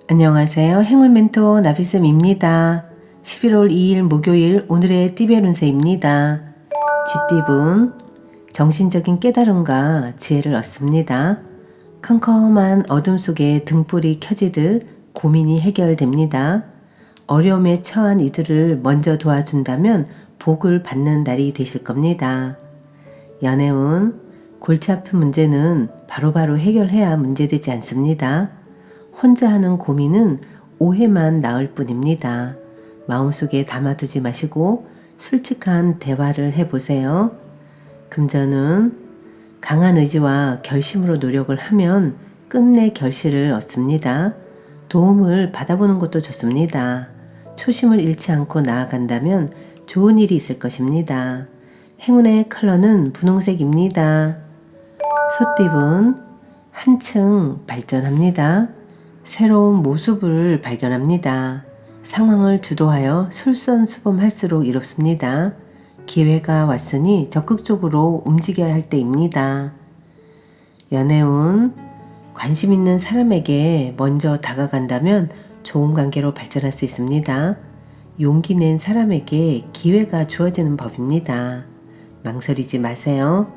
안녕하세요. 행운 멘토 나비쌤입니다. 11월 2일 목요일 오늘의 띠별 운세입니다. 쥐띠분, 정신적인 깨달음과 지혜를 얻습니다. 컴컴한 어둠 속에 등불이 켜지듯 고민이 해결됩니다. 어려움에 처한 이들을 먼저 도와준다면 복을 받는 날이 되실 겁니다. 연애운, 골치 아픈 문제는 바로바로 해결해야 문제되지 않습니다. 혼자 하는 고민은 오해만 낳을 뿐입니다. 마음속에 담아두지 마시고 솔직한 대화를 해보세요. 금전은 강한 의지와 결심으로 노력을 하면 끝내 결실을 얻습니다. 도움을 받아보는 것도 좋습니다. 초심을 잃지 않고 나아간다면 좋은 일이 있을 것입니다. 행운의 컬러는 분홍색입니다. 소띠분, 한층 발전합니다. 새로운 모습을 발견합니다. 상황을 주도하여 솔선수범할수록 이롭습니다. 기회가 왔으니 적극적으로 움직여야 할 때입니다. 연애운, 관심 있는 사람에게 먼저 다가간다면 좋은 관계로 발전할 수 있습니다. 용기 낸 사람에게 기회가 주어지는 법입니다. 망설이지 마세요.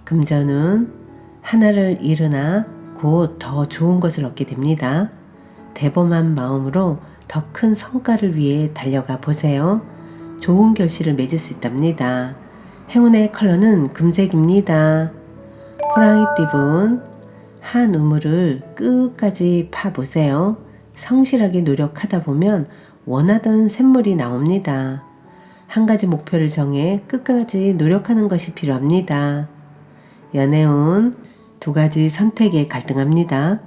금전은 하나를 잃으나 곧 더 좋은 것을 얻게 됩니다. 대범한 마음으로 더 큰 성과를 위해 달려가 보세요. 좋은 결실을 맺을 수 있답니다. 행운의 컬러는 금색입니다. 호랑이띠분, 한 우물을 끝까지 파보세요. 성실하게 노력하다 보면 원하던 샘물이 나옵니다. 한 가지 목표를 정해 끝까지 노력하는 것이 필요합니다. 연애운, 두 가지 선택에 갈등합니다.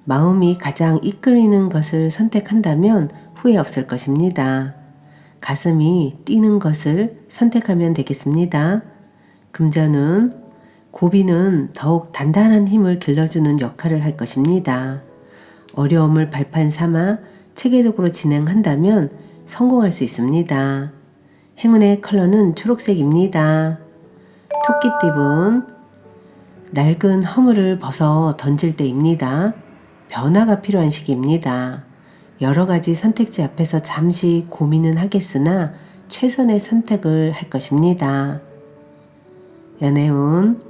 마음이 가장 이끌리는 것을 선택한다면 후회 없을 것입니다. 가슴이 뛰는 것을 선택하면 되겠습니다. 금전은 고비는 더욱 단단한 힘을 길러주는 역할을 할 것입니다. 어려움을 발판 삼아 체계적으로 진행한다면 성공할 수 있습니다. 행운의 컬러는 초록색입니다. 토끼띠분, 낡은 허물을 벗어 던질 때입니다. 변화가 필요한 시기입니다. 여러 가지 선택지 앞에서 잠시 고민은 하겠으나 최선의 선택을 할 것입니다. 연애운,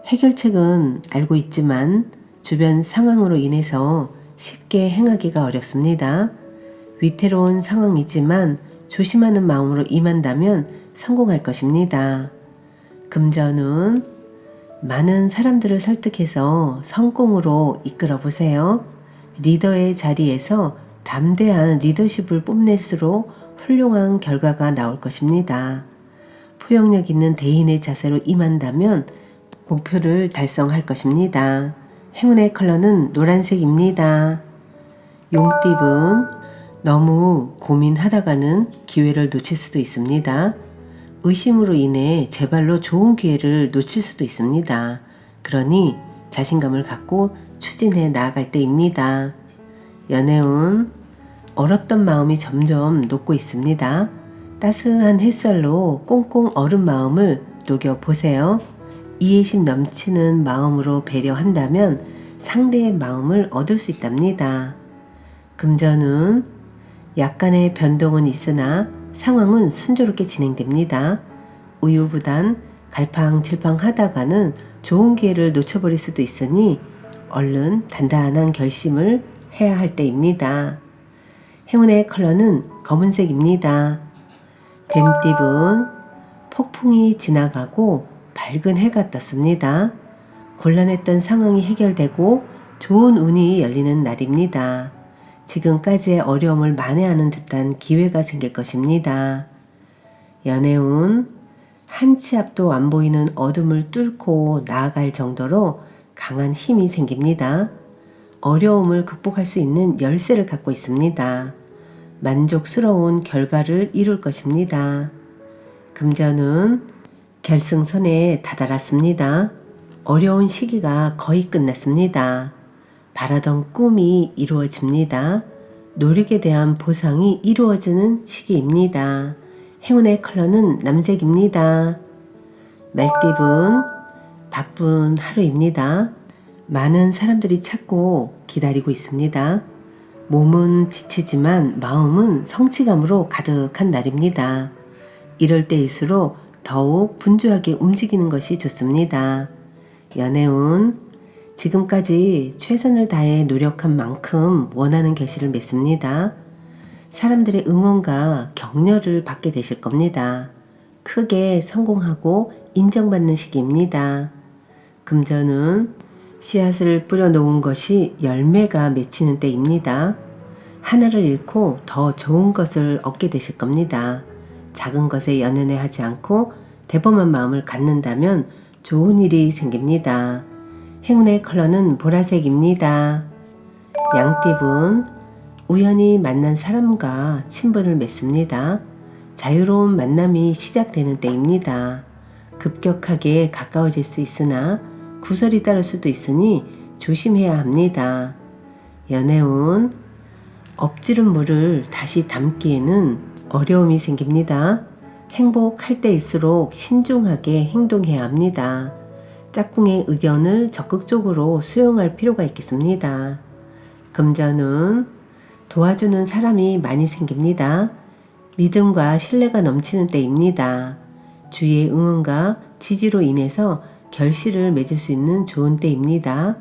해결책은 알고 있지만 주변 상황으로 인해서 쉽게 행하기가 어렵습니다. 위태로운 상황이지만 조심하는 마음으로 임한다면 성공할 것입니다. 금전운, 많은 사람들을 설득해서 성공으로 이끌어 보세요. 리더의 자리에서 담대한 리더십을 뽐낼수록 훌륭한 결과가 나올 것입니다. 포용력 있는 대인의 자세로 임한다면 목표를 달성할 것입니다. 행운의 컬러는 노란색입니다. 용띠분, 너무 고민하다가는 기회를 놓칠 수도 있습니다. 의심으로 인해 제 발로 좋은 기회를 놓칠 수도 있습니다. 그러니 자신감을 갖고 추진해 나아갈 때입니다. 연애운, 얼었던 마음이 점점 녹고 있습니다. 따스한 햇살로 꽁꽁 얼은 마음을 녹여보세요. 이해심 넘치는 마음으로 배려한다면 상대의 마음을 얻을 수 있답니다. 금전은 약간의 변동은 있으나 상황은 순조롭게 진행됩니다. 우유부단 갈팡질팡 하다가는 좋은 기회를 놓쳐버릴 수도 있으니 얼른 단단한 결심을 해야 할 때입니다. 행운의 컬러는 검은색입니다. 뱀띠분, 폭풍이 지나가고 밝은 해가 떴습니다. 곤란했던 상황이 해결되고 좋은 운이 열리는 날입니다. 지금까지의 어려움을 만회하는 듯한 기회가 생길 것입니다. 연애운, 한 치 앞도 안 보이는 어둠을 뚫고 나아갈 정도로 강한 힘이 생깁니다. 어려움을 극복할 수 있는 열쇠를 갖고 있습니다. 만족스러운 결과를 이룰 것입니다. 금전은 결승선에 다다랐습니다. 어려운 시기가 거의 끝났습니다. 바라던 꿈이 이루어집니다. 노력에 대한 보상이 이루어지는 시기입니다. 행운의 컬러는 남색입니다. 말띠분, 바쁜 하루입니다. 많은 사람들이 찾고 기다리고 있습니다. 몸은 지치지만 마음은 성취감으로 가득한 날입니다. 이럴 때일수록 더욱 분주하게 움직이는 것이 좋습니다. 연애운, 지금까지 최선을 다해 노력한 만큼 원하는 결실을 맺습니다. 사람들의 응원과 격려를 받게 되실 겁니다. 크게 성공하고 인정받는 시기입니다. 금전은 씨앗을 뿌려놓은 것이 열매가 맺히는 때입니다. 하나를 잃고 더 좋은 것을 얻게 되실 겁니다. 작은 것에 연연해 하지 않고 대범한 마음을 갖는다면 좋은 일이 생깁니다. 행운의 컬러는 보라색입니다. 양띠분, 우연히 만난 사람과 친분을 맺습니다. 자유로운 만남이 시작되는 때입니다. 급격하게 가까워질 수 있으나 구설이 따를 수도 있으니 조심해야 합니다. 연애운, 엎지른 물을 다시 담기에는 어려움이 생깁니다. 행복할 때일수록 신중하게 행동해야 합니다. 짝꿍의 의견을 적극적으로 수용할 필요가 있겠습니다. 금전운, 도와주는 사람이 많이 생깁니다. 믿음과 신뢰가 넘치는 때입니다. 주위의 응원과 지지로 인해서 결실을 맺을 수 있는 좋은 때입니다.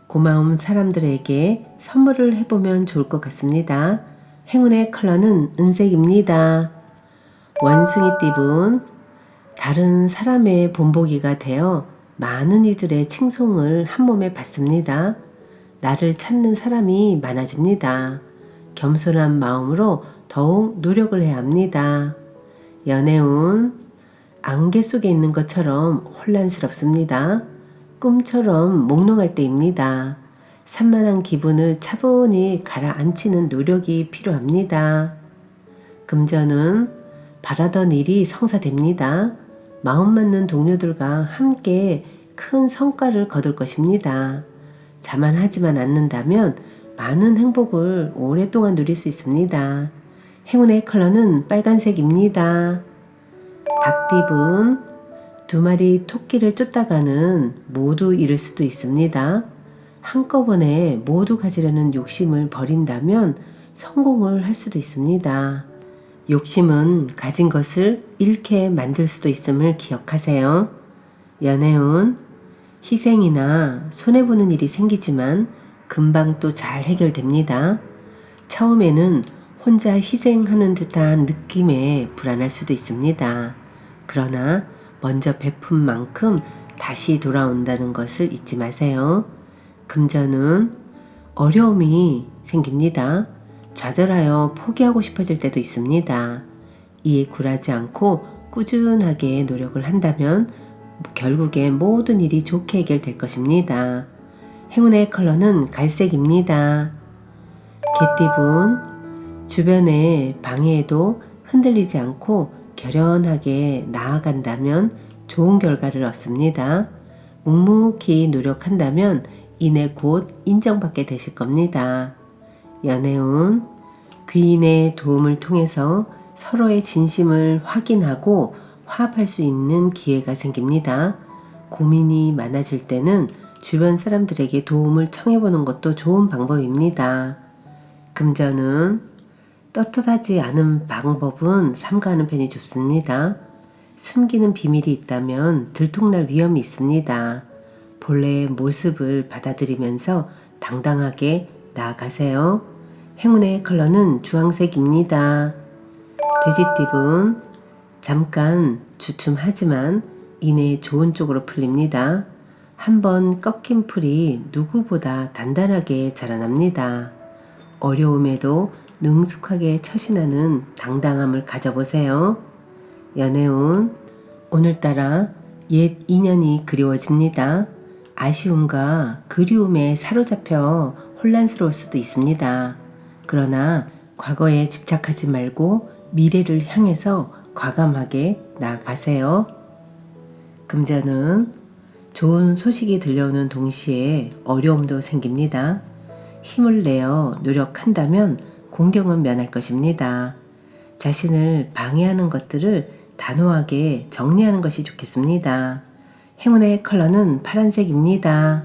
고마운 사람들에게 선물을 해보면 좋을 것 같습니다. 행운의 컬러는 은색입니다. 원숭이띠분, 다른 사람의 본보기가 되어 많은 이들의 칭송을 한 몸에 받습니다. 나를 찾는 사람이 많아집니다. 겸손한 마음으로 더욱 노력을 해야 합니다. 연애운, 안개 속에 있는 것처럼 혼란스럽습니다. 꿈처럼 몽롱할 때입니다. 산만한 기분을 차분히 가라앉히는 노력이 필요합니다. 금전은 바라던 일이 성사됩니다. 마음 맞는 동료들과 함께 큰 성과를 거둘 것입니다. 자만하지만 않는다면 많은 행복을 오랫동안 누릴 수 있습니다. 행운의 컬러는 빨간색입니다. 닭띠분, 두 마리 토끼를 쫓다가는 모두 잃을 수도 있습니다. 한꺼번에 모두 가지려는 욕심을 버린다면 성공을 할 수도 있습니다. 욕심은 가진 것을 잃게 만들 수도 있음을 기억하세요. 연애운, 희생이나 손해보는 일이 생기지만 금방 또 잘 해결됩니다. 처음에는 혼자 희생하는 듯한 느낌에 불안할 수도 있습니다. 그러나 먼저 베푼 만큼 다시 돌아온다는 것을 잊지 마세요. 금전은 어려움이 생깁니다. 좌절하여 포기하고 싶어질 때도 있습니다. 이에 굴하지 않고 꾸준하게 노력을 한다면 결국엔 모든 일이 좋게 해결될 것입니다. 행운의 컬러는 갈색입니다. 개띠분, 주변의 방해에도 흔들리지 않고 결연하게 나아간다면 좋은 결과를 얻습니다. 묵묵히 노력한다면 이내 곧 인정받게 되실 겁니다. 연애운, 귀인의 도움을 통해서 서로의 진심을 확인하고 화합할 수 있는 기회가 생깁니다. 고민이 많아질 때는 주변 사람들에게 도움을 청해보는 것도 좋은 방법입니다. 금전은 떳떳하지 않은 방법은 삼가하는 편이 좋습니다. 숨기는 비밀이 있다면 들통날 위험이 있습니다. 본래의 모습을 받아들이면서 당당하게 나아가세요. 행운의 컬러는 주황색입니다. 돼지띠분, 잠깐 주춤하지만 이내 좋은 쪽으로 풀립니다. 한번 꺾인 풀이 누구보다 단단하게 자라납니다. 어려움에도 능숙하게 처신하는 당당함을 가져보세요. 연애운, 오늘따라 옛 인연이 그리워집니다. 아쉬움과 그리움에 사로잡혀 혼란스러울 수도 있습니다. 그러나 과거에 집착하지 말고 미래를 향해서 과감하게 나아가세요. 금전은 좋은 소식이 들려오는 동시에 어려움도 생깁니다. 힘을 내어 노력한다면 공경은 면할 것입니다. 자신을 방해하는 것들을 단호하게 정리하는 것이 좋겠습니다. 행운의 컬러는 파란색입니다.